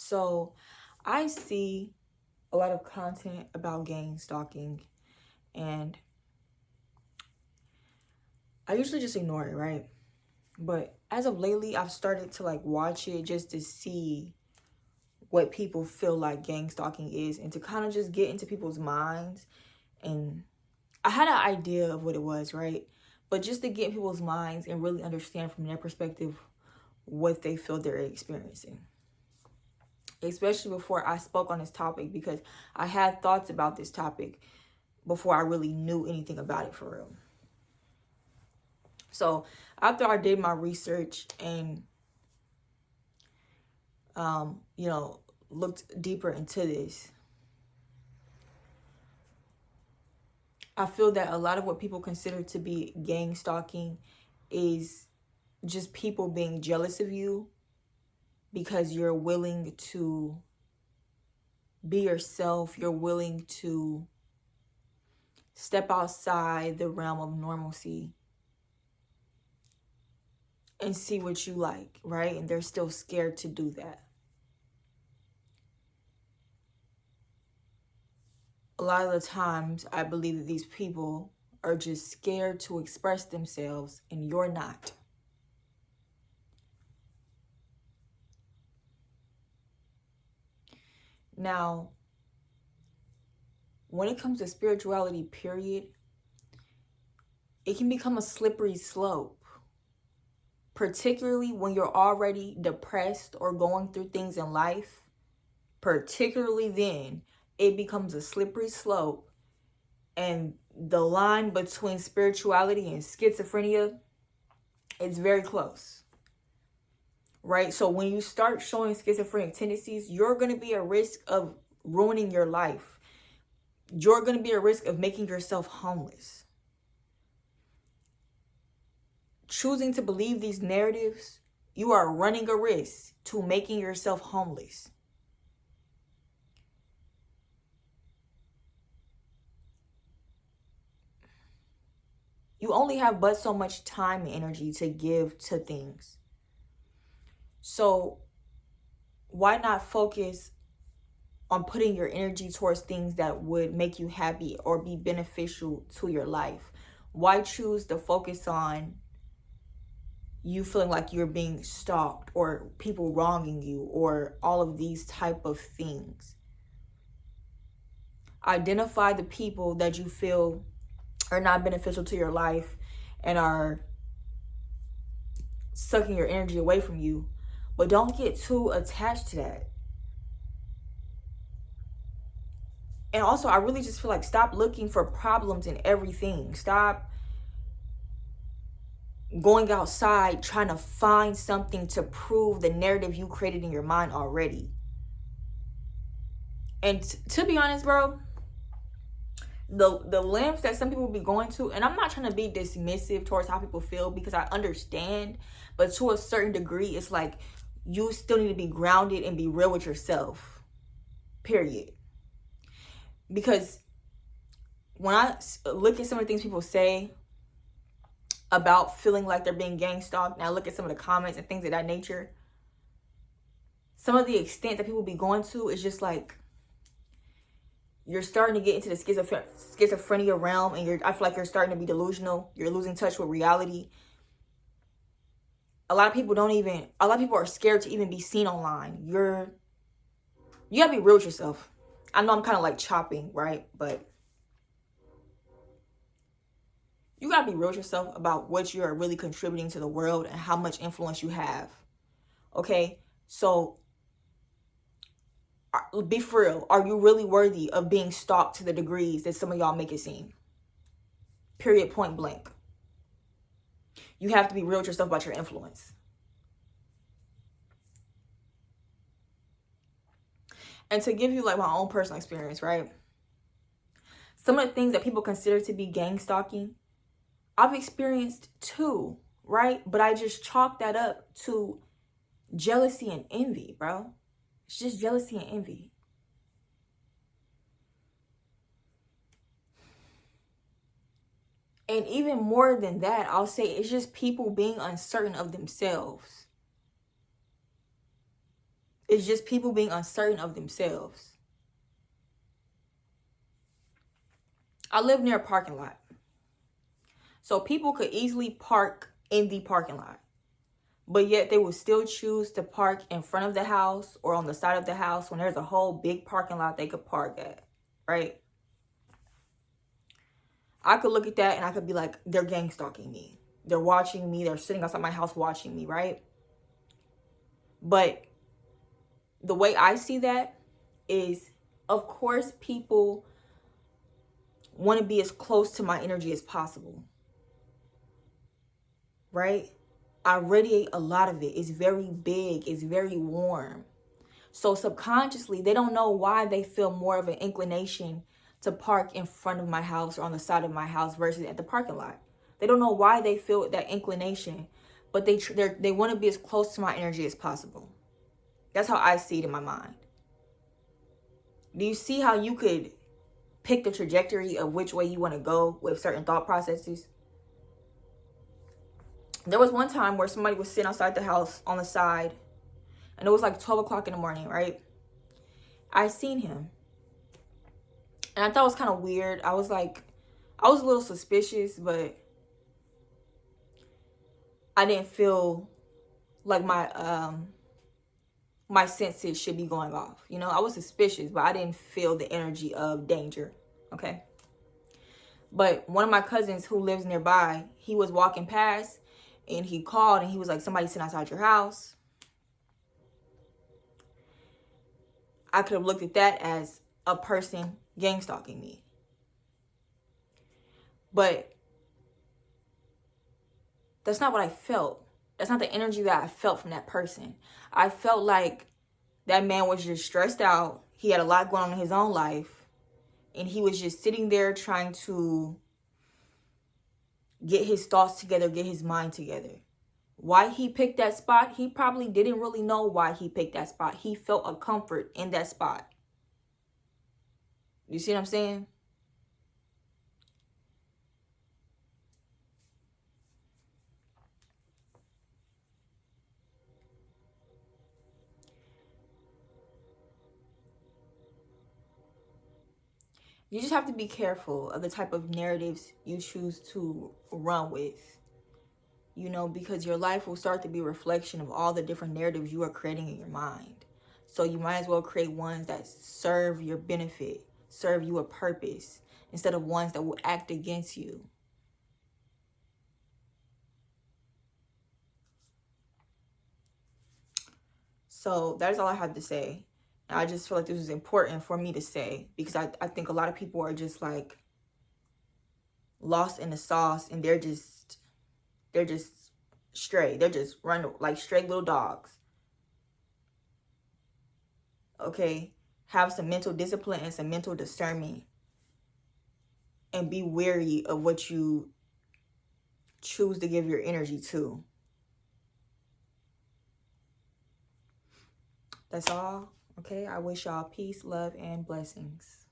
So I see a lot of content about gang stalking, and I usually just ignore it, right? But as of lately, I've started to like watch it just to see what people feel like gang stalking is, and to kind of just get into people's minds. And I had an idea of what it was, right? But just to get in people's minds and really understand from their perspective what they feel they're experiencing. Especially before I spoke on this topic, because I had thoughts about this topic before I really knew anything about it for real. So after I did my research and looked deeper into this, I feel that a lot of what people consider to be gang stalking is just people being jealous of you because you're willing to be yourself. You're willing to step outside the realm of normalcy and see what you like, right? And they're still scared to do that. A lot of the times, I believe that these people are just scared to express themselves, and you're not. Now, when it comes to spirituality, period, it can become a slippery slope, particularly when you're already depressed or going through things in life. Particularly then, it becomes a slippery slope, and the line between spirituality and schizophrenia is very close, right? So when you start showing schizophrenic tendencies, you're going to be at risk of ruining your life. You're going to be at risk of making yourself homeless. Choosing to believe these narratives, you are running a risk to making yourself homeless. You only have but so much time and energy to give to things. So why not focus on putting your energy towards things that would make you happy or be beneficial to your life? Why choose to focus on you feeling like you're being stalked or people wronging you or all of these type of things? Identify the people that you feel are not beneficial to your life and are sucking your energy away from you, but don't get too attached to that. And also, I really just feel like stop looking for problems in everything. Stop going outside trying to find something to prove the narrative you created in your mind already. And to be honest, bro, the lengths that some people be going to, and I'm not trying to be dismissive towards how people feel, because I understand, but to a certain degree, it's like you still need to be grounded and be real with yourself, period. Because when I look at some of the things people say about feeling like they're being gang stalked, and I look at some of the comments and things of that nature, some of the extent that people be going to is just like, you're starting to get into the schizophrenia realm, and I feel like you're starting to be delusional. You're losing touch with reality. A lot of people are scared to even be seen online. You gotta be real with yourself. I know I'm kind of like chopping, right? But you gotta be real with yourself about what you are really contributing to the world and how much influence you have. Okay? So be for real. Are you really worthy of being stalked to the degrees that some of y'all make it seem? Period, point blank. You have to be real with yourself about your influence. And to give you like my own personal experience, right? Some of the things that people consider to be gang stalking, I've experienced too, right? But I just chalk that up to jealousy and envy, bro. It's just jealousy and envy. And even more than that, I'll say it's just people being uncertain of themselves. It's just people being uncertain of themselves. I live near a parking lot. So people could easily park in the parking lot. But yet they would still choose to park in front of the house or on the side of the house when there's a whole big parking lot they could park at, right? I could look at that and I could be like, they're gang stalking me. They're watching me. They're sitting outside my house watching me, right? But the way I see that is, of course, people want to be as close to my energy as possible, right? I radiate a lot of it. It's very big. It's very warm. So subconsciously, they don't know why they feel more of an inclination to park in front of my house or on the side of my house versus at the parking lot. They don't know why they feel that inclination, but they want to be as close to my energy as possible. That's how I see it in my mind. Do you see how you could pick the trajectory of which way you want to go with certain thought processes? There was one time where somebody was sitting outside the house on the side, and it was like 12 o'clock in the morning, right? I seen him. And I thought it was kind of weird. I was a little suspicious, but I didn't feel like my senses should be going off. You know, I was suspicious, but I didn't feel the energy of danger. Okay. But one of my cousins who lives nearby, he was walking past and he called and he was like, somebody sitting outside your house. I could have looked at that as a person gang stalking me. But that's not what I felt. That's not the energy that I felt from that person. I felt like that man was just stressed out. He had a lot going on in his own life. And he was just sitting there trying to get his thoughts together, get his mind together. Why he picked that spot, he probably didn't really know why he picked that spot. He felt a comfort in that spot. You see what I'm saying? You just have to be careful of the type of narratives you choose to run with. You know, because your life will start to be a reflection of all the different narratives you are creating in your mind. So you might as well create ones that serve your benefit, serve you a purpose, instead of ones that will act against you. So that's all I have to say. And I just feel like this is important for me to say because I think a lot of people are just like lost in the sauce and they're just stray. They're just running like stray little dogs. Okay? Have some mental discipline and some mental discernment. And be wary of what you choose to give your energy to. That's all. Okay? I wish y'all peace, love, and blessings.